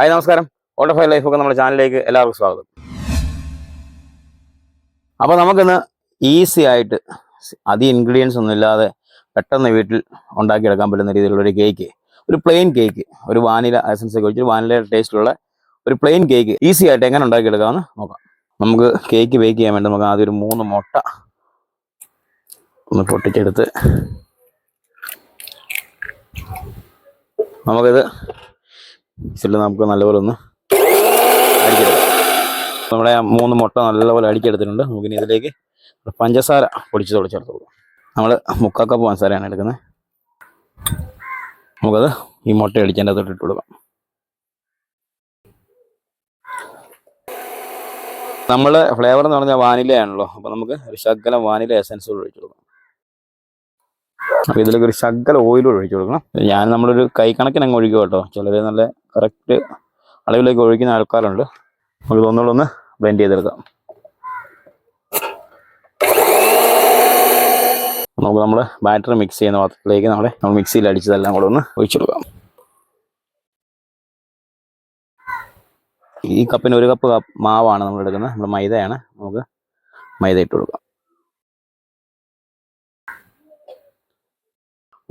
Hi നമസ്കാരം. Old of life ഒക്കെ നമ്മുടെ ചാനലിലേക്ക് എല്ലാവർക്കും സ്വാഗതം. അപ്പോൾ നമുക്കിന്ന് ഈസി ആയിട്ട് അധികം ഇൻഗ്രീഡിയൻസ് ഒന്നും ഇല്ലാതെ പെട്ടെന്ന് വീട്ടിൽ ഉണ്ടാക്കിയെടുക്കാൻ പറ്റുന്ന രീതിയിലുള്ള ഒരു കേക്ക്, ഒരു പ്ലെയിൻ കേക്ക്, ഒരു വാനില എസൻസ് ഒക്കെ ഒഴിച്ച് വാനില ടേസ്റ്റിലുള്ള ഒരു പ്ലെയിൻ കേക്ക് ഈസി ആയിട്ട് എങ്ങനെ ഉണ്ടാക്കിയെടുക്കാമെന്ന് നോക്കാം. നമുക്ക് കേക്ക് ബേക്ക് ചെയ്യാൻ വേണ്ടി നമുക്ക് ആദ്യം ഒരു 3 മുട്ട ഒന്ന് പൊട്ടിച്ചെടുത്ത് നമുക്കിത് നമുക്ക് നല്ലപോലെ ഒന്ന് അടിച്ചെടുക്കാം. നമ്മുടെ 3 മുട്ട നല്ലപോലെ അടിച്ചെടുത്തിട്ടുണ്ട്. നമുക്കിനി ഇതിലേക്ക് പഞ്ചസാര പൊടിച്ചതോടെ ചേർത്ത് കൊടുക്കാം. നമ്മൾ 3/4 കപ്പ് പഞ്ചസാരയാണ് എടുക്കുന്നത്. നമുക്കത് ഈ മുട്ട അടിച്ചതിൻ്റെ അകത്തോട്ട് ഇട്ട് കൊടുക്കാം. നമ്മൾ ഫ്ലേവർ എന്ന് പറഞ്ഞാൽ വാനിലയാണല്ലോ, അപ്പോൾ നമുക്ക് ഒരു ശകലം വാനില എസൻസ് കൂടെ ഒഴിച്ചു കൊടുക്കാം. അപ്പോൾ ഇതിലേക്ക് ഒരു ശകലം ഓയിലൂടെ ഒഴിച്ചു കൊടുക്കണം. നമ്മളൊരു കൈ കണക്കിന് അങ്ങ് ഒഴിക്കും കേട്ടോ. ചിലർ നല്ല കറക്റ്റ് അളവിലേക്ക് ഒഴിക്കുന്ന ആൾക്കാരുണ്ട്. നമുക്ക് ഒന്നുകൂടെ ഒന്ന് ബ്ലെൻഡ് ചെയ്തെടുക്കാം. നമുക്ക് നമ്മുടെ ബാറ്ററി മിക്സ് ചെയ്യുന്ന പാത്രത്തിലേക്ക് നമ്മൾ മിക്സിയിൽ അടിച്ചതെല്ലാം കൂടെ ഒന്ന് ഒഴിച്ചു കൊടുക്കാം. ഈ കപ്പിന് 1 കപ്പ് മാവാണ് നമ്മൾ എടുക്കുന്നത്. നമ്മൾ മൈദയാണ്. നമുക്ക് മൈദ ഇട്ട് കൊടുക്കാം.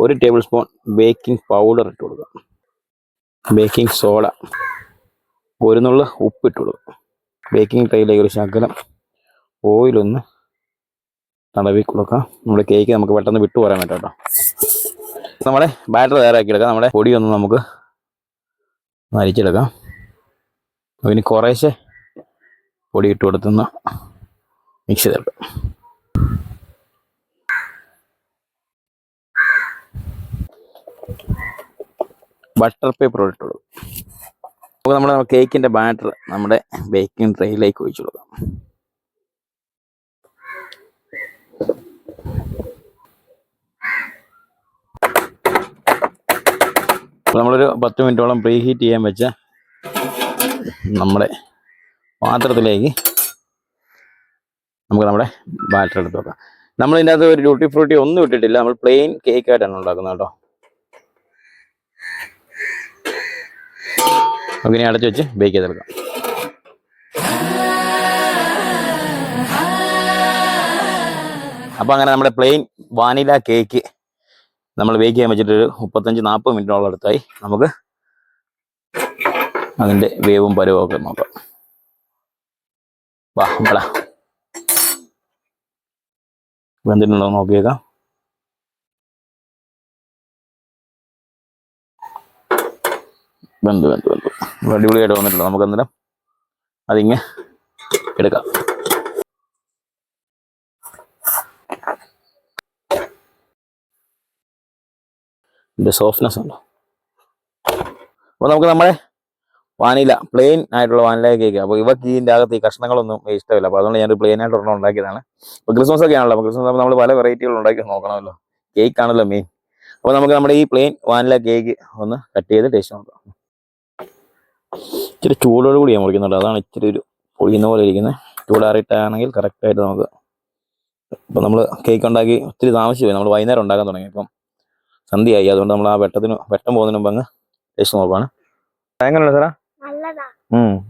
1 ടേബിൾ സ്പൂൺ ബേക്കിംഗ് പൗഡർ ഇട്ട് കൊടുക്കാം. ബേക്കിംഗ് സോഡ, 1 നുള്ള ഉപ്പ് ഇട്ട് കൊടുക്കാം. ബേക്കിംഗ് ട്രേയിലേക്ക് ഒരു ശകലം ഓയിലൊന്ന് തടവി കൊടുക്കാം. നമ്മുടെ കേക്ക് നമുക്ക് പെട്ടെന്ന് വിട്ടു പോരാൻ പറ്റും കേട്ടോ. നമ്മുടെ ബാറ്റർ തയ്യാറാക്കി എടുക്കാം. നമ്മുടെ പൊടിയൊന്ന് നമുക്ക് അരിച്ചെടുക്കാം. അതിന് കുറേശ്ശെ പൊടി ഇട്ട് കൊടുത്തുന്ന മിക്സ് ചെയ്തെടുക്കാം. ബട്ടർ പേപ്പർ ഇട്ട് കൊടുക്കും. അപ്പോൾ നമ്മുടെ കേക്കിൻ്റെ ബാറ്റർ നമ്മുടെ ബേക്കിംഗ് ട്രേയിലേക്ക് ഒഴിച്ചു കൊടുക്കാം. നമ്മളൊരു 10 മിനിറ്റോളം പ്രീ ഹീറ്റ് ചെയ്യാൻ വെച്ച നമ്മുടെ പാത്രത്തിലേക്ക് നമുക്ക് നമ്മുടെ ബാറ്റർ എടുത്ത് വെക്കാം. നമ്മളിതിൻ്റെ അകത്ത് ഒരു ട്യൂട്ടി ഫ്രൂട്ടി ഒന്നും ഇട്ടിട്ടില്ല. നമ്മൾ പ്ലെയിൻ കേക്കായിട്ടാണ് ഉണ്ടാക്കുന്നത് കേട്ടോ. നമുക്കിനി അടച്ചു വെച്ച് ബേക്ക് ചെയ്തെടുക്കാം. അപ്പോൾ അങ്ങനെ നമ്മുടെ പ്ലെയിൻ വാനില കേക്ക് നമ്മൾ ബേക്ക് ചെയ്യാൻ വെച്ചിട്ടൊരു 35-40 മിനിറ്റോളം അടുത്തായി. നമുക്ക് അതിൻ്റെ വേവും പരുവും ഒക്കെ നോക്കാം. വെന്തിട്ടുണ്ടോ നോക്കിയേക്കാം. വെന്തു അടിപൊളിയായിട്ട് വന്നിട്ടുണ്ട്. നമുക്ക് അന്നേരം അതിങ്ങ് എടുക്കാം. ഇതിൻ്റെ സോഫ്റ്റ്നെസ് ഉണ്ടോ. അപ്പോൾ നമുക്ക് നമ്മുടെ വാനില പ്ലെയിൻ ആയിട്ടുള്ള വാനില കേക്ക്, അപ്പോൾ ഇവർക്ക് ഇതിൻ്റെ അകത്ത് ഈ കഷ്ണങ്ങളൊന്നും ഇഷ്ടമില്ല. അപ്പോൾ അതുകൊണ്ട് ഞാനൊരു പ്ലെയിൻ ആയിട്ട് ഒരെണ്ണം ഉണ്ടാക്കിയതാണ്. അപ്പോൾ ക്രിസ്മസ് ഒക്കെ ആണല്ലോ. അപ്പോൾ ക്രിസ്മസ് ആകുമ്പോൾ നമ്മൾ പല വെറൈറ്റികൾ ഉണ്ടാക്കി നോക്കണമല്ലോ. കേക്ക് ആണല്ലോ മെയിൻ. അപ്പോൾ നമുക്ക് നമ്മുടെ ഈ പ്ലെയിൻ വാനില കേക്ക് ഒന്ന് കട്ട് ചെയ്ത് ടേസ്റ്റ് നോക്കാം. ഇച്ചിരി ചൂടോട് കൂടി ഞാൻ മുറിക്കുന്നുണ്ട്. അതാണ് ഇച്ചിരി ഒരു പൊളിയുന്ന പോലെ ഇരിക്കുന്നത്. ചൂടാറിയിട്ടാണെങ്കിൽ കറക്റ്റായിട്ട് നമുക്ക്. അപ്പോൾ നമ്മൾ കേക്ക് ഉണ്ടാക്കി ഒത്തിരി താമസിച്ച് പോയി. നമ്മൾ വൈകുന്നേരം ഉണ്ടാക്കാൻ തുടങ്ങി. ഇപ്പം സന്ധ്യയായി. അതുകൊണ്ട് നമ്മൾ ആ വെട്ടം പോകുന്നതിന് മുമ്പ് അങ്ങ് ടേസ്റ്റ് നോക്കുകയാണ്. എങ്ങനെയുണ്ട് സാറാ?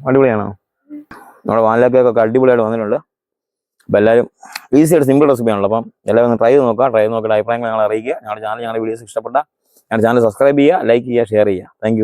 അടിപൊളിയാണോ? നമ്മുടെ വാനില കേക്കൊക്കെ അടിപൊളിയായിട്ട് വന്നിട്ടുണ്ട്. അപ്പോൾ എല്ലാവരും ഈസി ആയിട്ട് സിമ്പിൾ റെസിപ്പി ആണല്ലോ. അപ്പം എല്ലാവരും ഒന്ന് ട്രൈ ചെയ്ത് നോക്കുക. ട്രൈ ചെയ്ത് നോക്കിയിട്ട് അഭിപ്രായങ്ങൾ ഞങ്ങളെ അറിയിക്കുക. ഞങ്ങളുടെ വീഡിയോസ് ഇഷ്ടപ്പെട്ട ഞങ്ങളുടെ ചാനൽ സബ്സ്ക്രൈബ് ചെയ്യുക, ലൈക്ക് ചെയ്യുക, ഷെയർ ചെയ്യുക. താങ്ക്